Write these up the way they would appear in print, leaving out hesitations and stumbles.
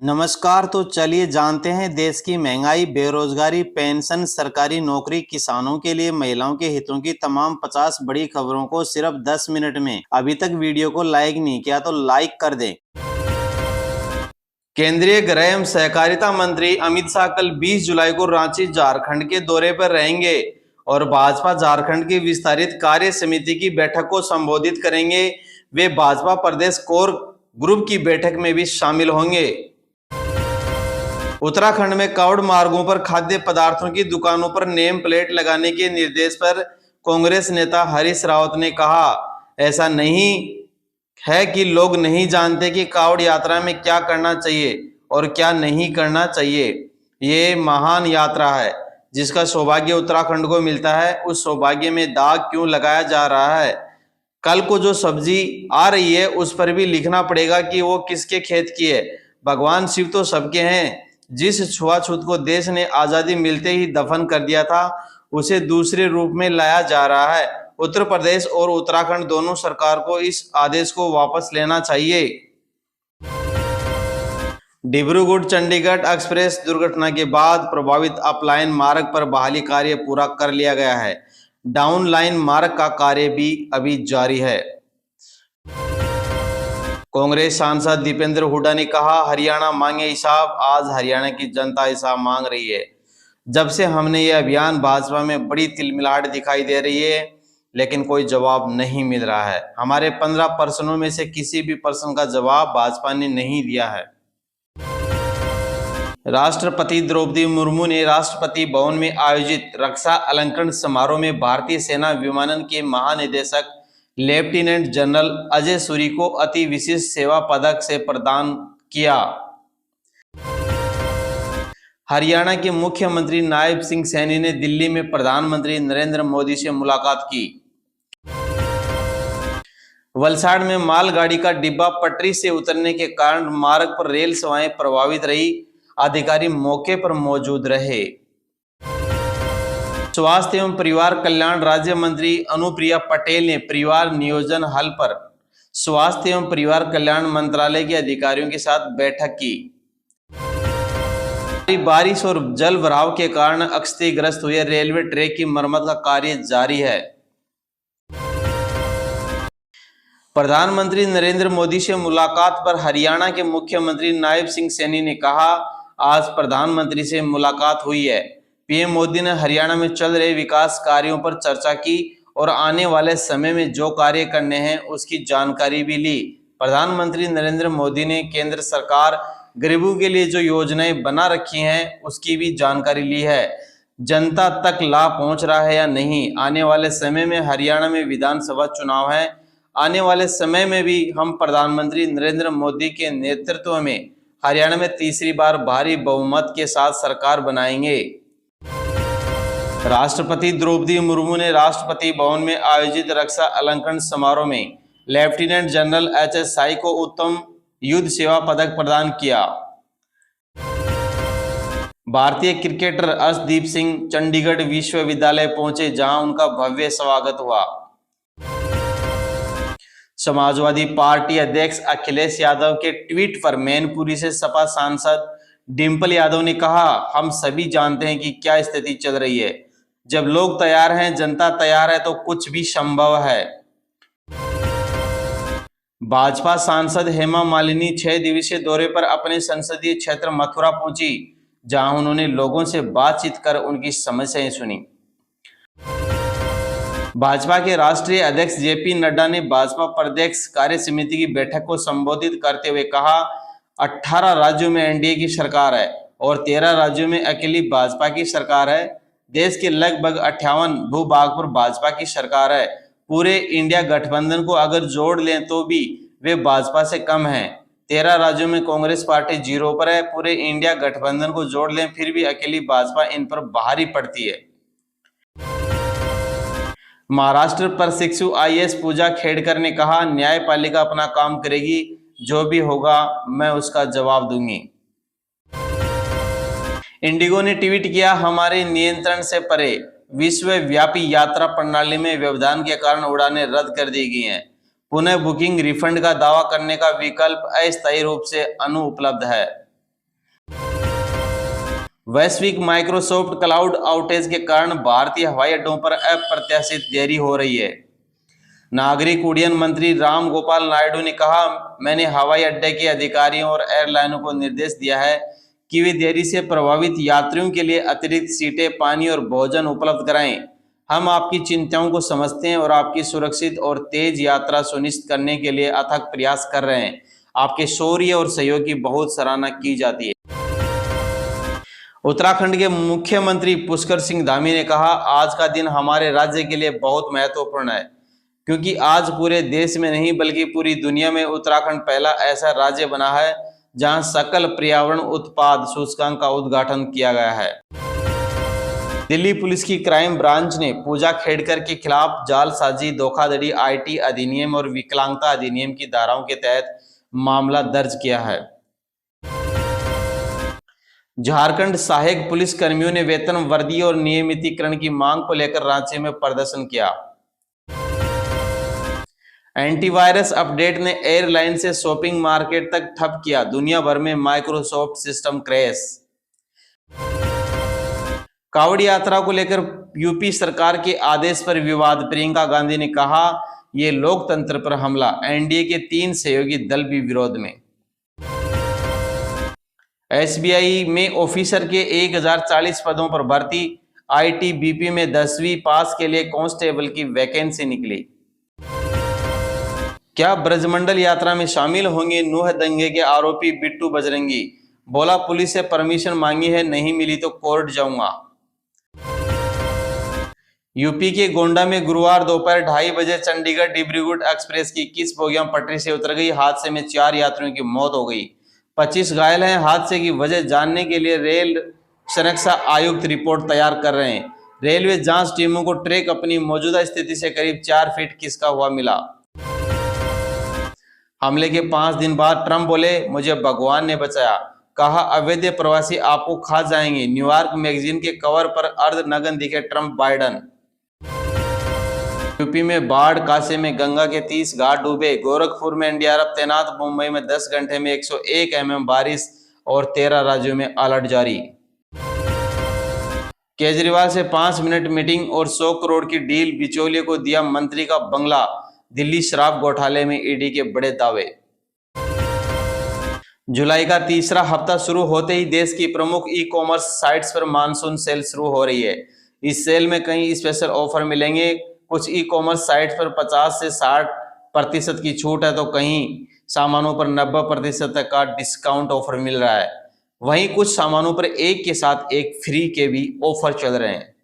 नमस्कार। तो चलिए जानते हैं देश की महंगाई, बेरोजगारी, पेंशन, सरकारी नौकरी, किसानों के लिए महिलाओं के हितों की तमाम 50 बड़ी खबरों को सिर्फ 10 मिनट में। अभी तक वीडियो को लाइक नहीं किया तो लाइक कर दें। केंद्रीय गृह एवं सहकारिता मंत्री अमित शाह कल 20 जुलाई को रांची, झारखंड के दौरे पर रहेंगे और भाजपा झारखंड की विस्तारित कार्य समिति की बैठक को संबोधित करेंगे। वे भाजपा प्रदेश कोर ग्रुप की बैठक में भी शामिल होंगे। उत्तराखंड में कावड़ मार्गों पर खाद्य पदार्थों की दुकानों पर नेम प्लेट लगाने के निर्देश पर कांग्रेस नेता हरीश रावत ने कहा, ऐसा नहीं है कि लोग नहीं जानते कि कावड़ यात्रा में क्या करना चाहिए और क्या नहीं करना चाहिए। ये महान यात्रा है जिसका सौभाग्य उत्तराखंड को मिलता है। उस सौभाग्य में दाग क्यों लगाया जा रहा है? कल को जो सब्जी आ रही है उस पर भी लिखना पड़ेगा कि वो किसके खेत की है। भगवान शिव तो सबके हैं। जिस छुआछूत को देश ने आजादी मिलते ही दफन कर दिया था उसे दूसरे रूप में लाया जा रहा है। उत्तर प्रदेश और उत्तराखंड दोनों सरकार को इस आदेश को वापस लेना चाहिए। डिब्रूगढ़ चंडीगढ़ एक्सप्रेस दुर्घटना के बाद प्रभावित अपलाइन मार्ग पर बहाली कार्य पूरा कर लिया गया है। डाउन लाइन मार्ग का कार्य भी अभी जारी है। कांग्रेस सांसद दीपेंद्र हुड्डा ने कहा, हरियाणा मांगे हिसाब। आज हरियाणा की जनता हिसाब मांग रही है। जब से हमने ये अभियान, भाजपा में बड़ी तिलमिलाहट दिखाई दे रही है लेकिन कोई जवाब नहीं मिल रहा है। हमारे 15 प्रश्नों में से किसी भी प्रश्न का जवाब भाजपा ने नहीं दिया है। राष्ट्रपति द्रौपदी मुर्मू ने राष्ट्रपति भवन में आयोजित रक्षा अलंकरण समारोह में भारतीय सेना विमानन के महानिदेशक लेफ्टिनेंट जनरल अजय सूरी को अति विशिष्ट सेवा पदक से प्रदान किया। हरियाणा के मुख्यमंत्री नायब सिंह सैनी ने दिल्ली में प्रधानमंत्री नरेंद्र मोदी से मुलाकात की। वलसाड़ में मालगाड़ी का डिब्बा पटरी से उतरने के कारण मार्ग पर रेल सेवाएं प्रभावित रही। अधिकारी मौके पर मौजूद रहे। स्वास्थ्य एवं परिवार कल्याण राज्य मंत्री अनुप्रिया पटेल ने परिवार नियोजन हल पर स्वास्थ्य एवं परिवार कल्याण मंत्रालय के अधिकारियों के साथ बैठक की। बारिश और जल भराव के कारण क्षतिग्रस्त हुए रेलवे ट्रैक की मरम्मत का कार्य जारी है। प्रधानमंत्री नरेंद्र मोदी से मुलाकात पर हरियाणा के मुख्यमंत्री नायब सिंह सैनी ने कहा, आज प्रधानमंत्री से मुलाकात हुई है। पीएम मोदी ने हरियाणा में चल रहे विकास कार्यों पर चर्चा की और आने वाले समय में जो कार्य करने हैं उसकी जानकारी भी ली। प्रधानमंत्री नरेंद्र मोदी ने केंद्र सरकार गरीबों के लिए जो योजनाएं बना रखी हैं उसकी भी जानकारी ली है। जनता तक लाभ पहुंच रहा है या नहीं। आने वाले समय में हरियाणा में विधानसभा चुनाव है। आने वाले समय में भी हम प्रधानमंत्री नरेंद्र मोदी के नेतृत्व में हरियाणा में तीसरी बार भारी बहुमत के साथ सरकार बनाएंगे। राष्ट्रपति द्रौपदी मुर्मू ने राष्ट्रपति भवन में आयोजित रक्षा अलंकरण समारोह में लेफ्टिनेंट जनरल एच.एस. साई को उत्तम युद्ध सेवा पदक प्रदान किया। भारतीय क्रिकेटर अर्शदीप सिंह चंडीगढ़ विश्वविद्यालय पहुंचे जहां उनका भव्य स्वागत हुआ। समाजवादी पार्टी अध्यक्ष अखिलेश यादव के ट्वीट पर मैनपुरी से सपा सांसद डिंपल यादव ने कहा, हम सभी जानते हैं कि क्या स्थिति चल रही है। जब लोग तैयार हैं, जनता तैयार है तो कुछ भी संभव है। भाजपा सांसद हेमा मालिनी 6 दिवसीय दौरे पर अपने संसदीय क्षेत्र मथुरा पहुंची जहां उन्होंने लोगों से बातचीत कर उनकी समस्याएं सुनी। भाजपा के राष्ट्रीय अध्यक्ष जेपी नड्डा ने भाजपा प्रदेश कार्य समिति की बैठक को संबोधित करते हुए कहा, 18 राज्यों में एनडीए की सरकार है और 13 राज्यों में अकेली भाजपा की सरकार है। देश के लगभग 58 भूभाग पर भाजपा की सरकार है। पूरे इंडिया गठबंधन को अगर जोड़ लें तो भी वे भाजपा से कम हैं। 13 राज्यों में कांग्रेस पार्टी 0 पर है। पूरे इंडिया गठबंधन को जोड़ लें फिर भी अकेली भाजपा इन पर भारी पड़ती है। महाराष्ट्र प्रशिक्षु आईएएस पूजा खेड़कर ने कहा, न्यायपालिका अपना काम करेगी, जो भी होगा मैं उसका जवाब दूंगी। इंडिगो ने ट्वीट किया, हमारे नियंत्रण से परे विश्वव्यापी यात्रा प्रणाली में व्यवधान के कारण उड़ानें रद्द कर दी गई हैं। पुनः बुकिंग रिफंड का दावा करने का विकल्प अस्थायी रूप से अनुपलब्ध है। वैश्विक माइक्रोसॉफ्ट क्लाउड आउटेज के कारण भारतीय हवाई अड्डों पर अप्रत्याशित देरी हो रही है। नागरिक उड्डयन मंत्री राम गोपाल नायडू ने कहा, मैंने हवाई अड्डे के अधिकारियों और एयरलाइनों को निर्देश दिया है कि वे देरी से प्रभावित यात्रियों के लिए अतिरिक्त सीटें, पानी और भोजन उपलब्ध कराएं। हम आपकी चिंताओं को समझते हैं और आपकी सुरक्षित और तेज यात्रा सुनिश्चित करने के लिए अथक प्रयास कर रहे हैं। आपके शौर्य और सहयोग की बहुत सराहना की जाती है। उत्तराखंड के मुख्यमंत्री पुष्कर सिंह धामी ने कहा, आज का दिन हमारे राज्य के लिए बहुत महत्वपूर्ण है, क्योंकि आज पूरे देश में नहीं बल्कि पूरी दुनिया में उत्तराखंड पहला ऐसा राज्य बना है जहां सकल पर्यावरण उत्पाद सूचकांक का उद्घाटन किया गया है। दिल्ली पुलिस की क्राइम ब्रांच ने पूजा खेड़कर के खिलाफ जालसाजी, धोखाधड़ी, आईटी अधिनियम और विकलांगता अधिनियम की धाराओं के तहत मामला दर्ज किया है। झारखंड सहायक पुलिस कर्मियों ने वेतन वृद्धि और नियमितीकरण की मांग को लेकर रांची में प्रदर्शन किया। एंटीवायरस अपडेट ने एयरलाइन से शॉपिंग मार्केट तक ठप किया, दुनिया भर में माइक्रोसॉफ्ट सिस्टम क्रैश। कांवड़ यात्रा को लेकर यूपी सरकार के आदेश पर विवाद, प्रियंका गांधी ने कहा, ये लोकतंत्र पर हमला। एनडीए के 3 सहयोगी दल भी विरोध में। एसबीआई में ऑफिसर के 1040 पदों पर भर्ती, आईटीबीपी में 10वीं पास के लिए कांस्टेबल की वैकेंसी निकली। क्या ब्रजमंडल यात्रा में शामिल होंगे नूह दंगे के आरोपी बिट्टू बजरंगी? बोला, पुलिस से परमिशन मांगी है, नहीं मिली तो कोर्ट जाऊंगा। यूपी के गोंडा में गुरुवार दोपहर 2:30 बजे चंडीगढ़ डिब्रूगढ़ एक्सप्रेस की 21 बोगियां पटरी से उतर गई। हादसे में 4 यात्रियों की मौत हो गई, 25 घायल हैं। हादसे की वजह जानने के लिए रेल सुरक्षा आयुक्त रिपोर्ट तैयार कर रहे हैं। रेलवे जांच टीमों को ट्रैक अपनी मौजूदा स्थिति से करीब 4 फीट खिसका हुआ मिला। हमले के 5 दिन बाद ट्रंप बोले, मुझे भगवान ने बचाया। कहा, अवैध प्रवासी आपको खा जाएंगे। न्यूयॉर्क मैगजीन के कवर पर अर्धनग्न दिखे ट्रंप बाइडन। यूपी में बाढ़, काशी में गंगा के 30 घाट डूबे। गोरखपुर में एनडीआरएफ तैनात। मुंबई में 10 घंटे में 101 mm बारिश और 13 राज्यों में अलर्ट जारी। केजरीवाल से 5 मिनट मीटिंग और 100 करोड़ की डील, बिचौलिए को दिया मंत्री का बंगला। दिल्ली शराब घोटाले में ईडी के बड़े दावे। जुलाई का तीसरा हफ्ता शुरू होते ही देश की प्रमुख ई कॉमर्स साइट्स पर मानसून सेल शुरू हो रही है। इस सेल में कई स्पेशल ऑफर मिलेंगे। कुछ ई कॉमर्स साइट्स पर 50 से 60% की छूट है, तो कहीं सामानों पर 90% तक का डिस्काउंट ऑफर मिल रहा है। वहीं कुछ सामानों पर एक के साथ एक फ्री के भी ऑफर चल रहे हैं।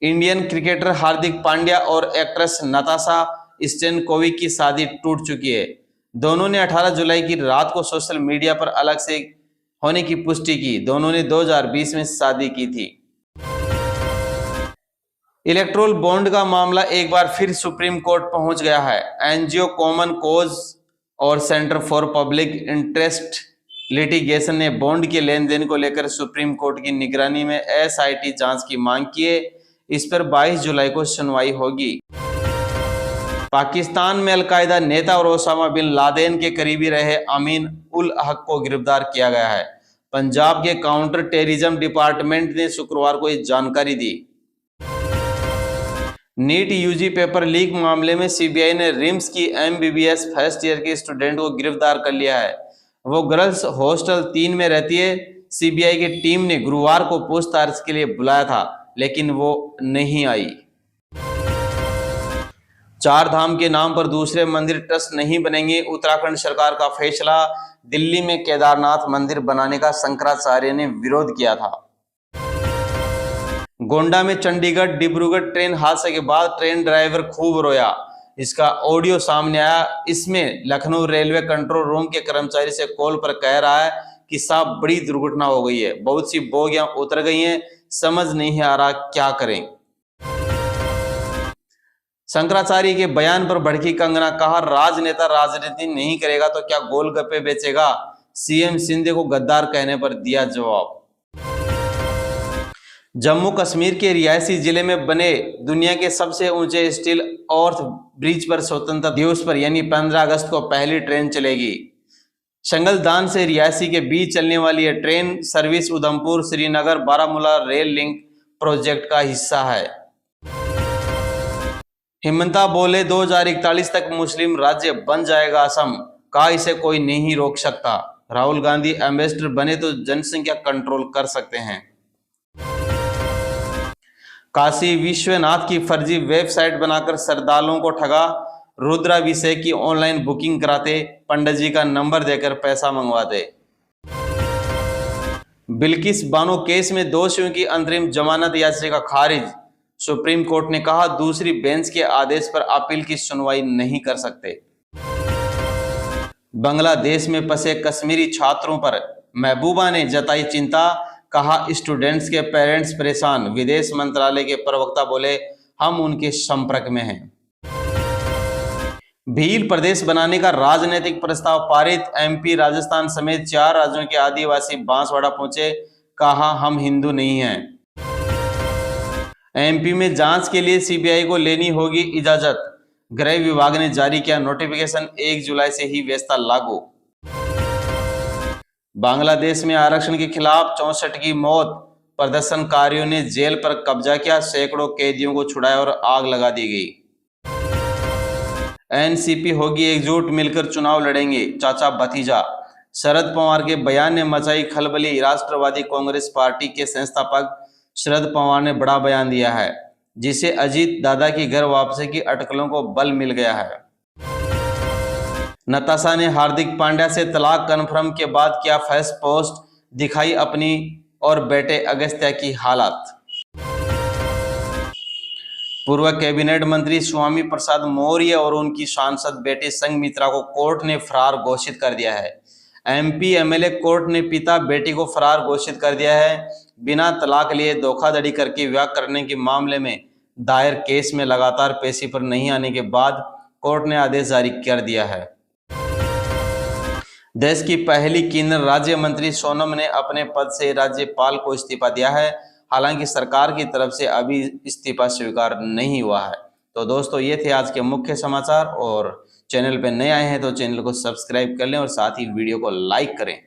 इंडियन क्रिकेटर हार्दिक पांड्या और एक्ट्रेस नताशा स्टेनकोविक की शादी टूट चुकी है। दोनों ने 18 जुलाई की रात को सोशल मीडिया पर अलग से होने की पुष्टि की। दोनों ने 2020 में शादी की थी। इलेक्ट्रोल बॉन्ड का मामला एक बार फिर सुप्रीम कोर्ट पहुंच गया है। एनजीओ कॉमन कॉज और centre for public interest litigation ने बॉन्ड के लेन देन को लेकर सुप्रीम कोर्ट की निगरानी में एसआईटी जांच की मांग की है। इस पर 22 जुलाई को सुनवाई होगी। पाकिस्तान में अलकायदा नेता और ओसामा बिन लादेन के करीबी रहे अमीन उल हक को गिरफ्तार किया गया है। पंजाब के काउंटर टेररिज्म डिपार्टमेंट ने शुक्रवार को ये जानकारी दी। नीट यूजी पेपर लीक मामले में सीबीआई ने रिम्स की एमबीबीएस फर्स्ट ईयर की स्टूडेंट को गिरफ्तार कर लिया है। वो गर्ल्स हॉस्टल 3 में रहती है। सीबीआई की टीम ने गुरुवार को पूछताछ के लिए बुलाया था, लेकिन वो नहीं आई। 4 धाम के नाम पर दूसरे मंदिर ट्रस्ट नहीं बनेंगे, उत्तराखंड सरकार का फैसला। दिल्ली में केदारनाथ मंदिर बनाने का शंकराचार्य ने विरोध किया था। गोंडा में चंडीगढ़ डिब्रूगढ़ ट्रेन हादसे के बाद ट्रेन ड्राइवर खूब रोया। इसका ऑडियो सामने आया। इसमें लखनऊ रेलवे कंट्रोल रूम के कर्मचारी से कॉल पर कह रहा है कि साहब, बड़ी दुर्घटना हो गई है, बहुत सी बोगियां उतर गई हैं, समझ नहीं आ रहा क्या करें। शंकराचार्य के बयान पर भड़की कंगना। कहा, राजनेता राजनीति नहीं करेगा तो क्या गोलगप्पे बेचेगा? सीएम शिंदे को गद्दार कहने पर दिया जवाब। जम्मू कश्मीर के रियासी जिले में बने दुनिया के सबसे ऊंचे स्टील अर्थ ब्रिज पर स्वतंत्रता दिवस पर यानी 15 अगस्त को पहली ट्रेन चलेगी। शंगलदान से रियासी के बीच चलने वाली यह train service Udhampur Srinagar Baramulla rail link project का हिस्सा है। हिमंता बोले 2041 तक मुस्लिम राज्य बन जाएगा असम, कहा इसे कोई नहीं रोक सकता। राहुल गांधी एम्बेसडर बने तो जनसंख्या कंट्रोल कर सकते हैं। काशी विश्वनाथ की फर्जी वेबसाइट बनाकर श्रद्धालुओं को ठगा, रुद्राभिषेक की ऑनलाइन बुकिंग कराते, पंडित जी का नंबर देकर पैसा मंगवाते। बिल्किस बानो केस में दोषियों की अंतरिम जमानत याचिका खारिज, सुप्रीम कोर्ट ने कहा दूसरी बेंच के आदेश पर अपील की सुनवाई नहीं कर सकते। बांग्लादेश में फंसे कश्मीरी छात्रों पर महबूबा ने जताई चिंता, कहा स्टूडेंट्स के पेरेंट्स परेशान। विदेश मंत्रालय के प्रवक्ता बोले हम उनके संपर्क में हैं। भील प्रदेश बनाने का राजनीतिक प्रस्ताव पारित, एमपी राजस्थान समेत 4 राज्यों के आदिवासी बांसवाड़ा पहुंचे, कहा हम हिंदू नहीं हैं। एमपी में जांच के लिए सीबीआई को लेनी होगी इजाजत, गृह विभाग ने जारी किया नोटिफिकेशन, 1 जुलाई से ही व्यवस्था लागू। बांग्लादेश में आरक्षण के खिलाफ 64 की मौत, प्रदर्शनकारियों ने जेल पर कब्जा किया, सैकड़ों कैदियों को छुड़ाया और आग लगा दी गई। एनसीपी होगी एकजुट, मिलकर चुनाव लड़ेंगे, चाचा भतीजा। शरद पवार के बयान ने मचाई खलबली, राष्ट्रवादी कांग्रेस पार्टी के संस्थापक शरद पवार ने बड़ा बयान दिया है, जिसे अजीत दादा की घर वापसी की अटकलों को बल मिल गया है। नताशा ने हार्दिक पांड्या से तलाक कन्फर्म के बाद किया फेस पोस्ट, दिखाई अपनी और बेटे अगस्त्या की हालत। पूर्व कैबिनेट मंत्री स्वामी प्रसाद मौर्य और उनकी सांसद बेटी संघमित्रा को कोर्ट ने फरार घोषित कर दिया है। एमपी एमएलए कोर्ट ने पिता बेटी को फरार घोषित कर दिया है। बिना तलाक लिए धोखाधड़ी करके विवाह करने के मामले में दायर केस में लगातार पेशी पर नहीं आने के बाद कोर्ट ने आदेश जारी कर दिया है। देश की पहली किन्नर राज्य मंत्री सोनम ने अपने पद से राज्यपाल को इस्तीफा दिया है, हालांकि सरकार की तरफ से अभी इस्तीफा स्वीकार नहीं हुआ है। तो दोस्तों ये थे आज के मुख्य समाचार, और चैनल पे नए आए हैं तो चैनल को सब्सक्राइब कर लें और साथ ही वीडियो को लाइक करें।